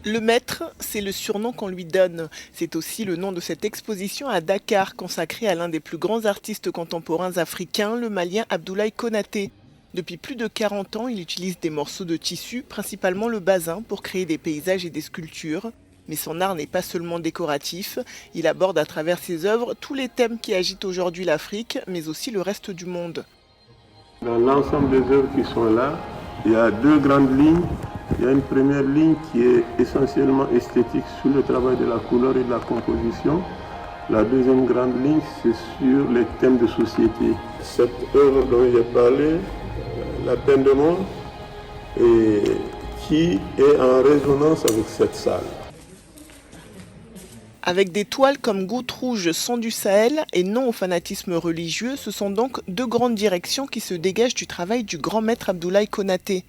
Le maître, c'est le surnom qu'on lui donne. C'est aussi le nom de cette exposition à Dakar consacrée à l'un des plus grands artistes contemporains africains, le Malien Abdoulaye Konaté. Depuis plus de 40 ans, il utilise des morceaux de tissu, principalement le basin, pour créer des paysages et des sculptures. Mais son art n'est pas seulement décoratif, il aborde à travers ses œuvres tous les thèmes qui agitent aujourd'hui l'Afrique, mais aussi le reste du monde. Dans l'ensemble des œuvres qui sont là, il y a deux grandes lignes. Il y a une première ligne qui est essentiellement esthétique sur le travail de la couleur et de la composition. La deuxième grande ligne, c'est sur les thèmes de société. Cette œuvre dont j'ai parlé, La peine de mort, et qui est en résonance avec cette salle. Avec des toiles comme Goutte rouge, sang du Sahel et non au fanatisme religieux, ce sont donc deux grandes directions qui se dégagent du travail du grand maître Abdoulaye Konaté.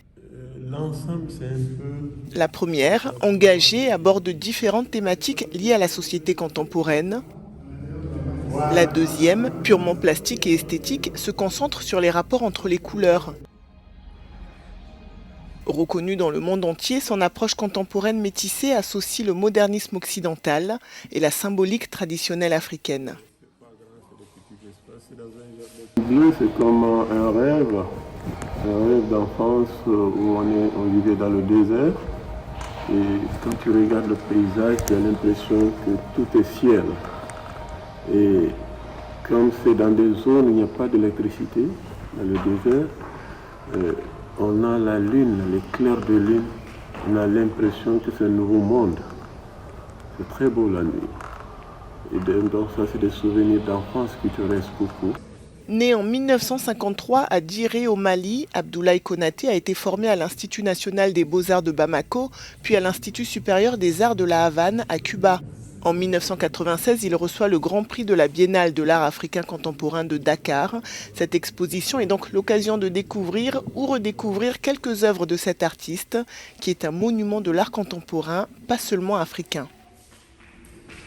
L'ensemble, c'est un peu... La première, engagée, aborde différentes thématiques liées à la société contemporaine. La deuxième, purement plastique et esthétique, se concentre sur les rapports entre les couleurs. Reconnue dans le monde entier, son approche contemporaine métissée associe le modernisme occidental et la symbolique traditionnelle africaine. Bleu, c'est comme un rêve d'enfance où on vivait dans le désert. Et quand tu regardes le paysage, tu as l'impression que tout est ciel. Et comme c'est dans des zones où il n'y a pas d'électricité, dans le désert, on a la lune, les clairs de lune, on a l'impression que c'est un nouveau monde. C'est très beau la nuit. Et donc ça, c'est des souvenirs d'enfance qui te restent beaucoup. Né en 1953 à Diré au Mali, Abdoulaye Konaté a été formé à l'Institut national des beaux-arts de Bamako, puis à l'Institut supérieur des arts de la Havane à Cuba. En 1996, il reçoit le Grand Prix de la Biennale de l'art africain contemporain de Dakar. Cette exposition est donc l'occasion de découvrir ou redécouvrir quelques œuvres de cet artiste, qui est un monument de l'art contemporain, pas seulement africain.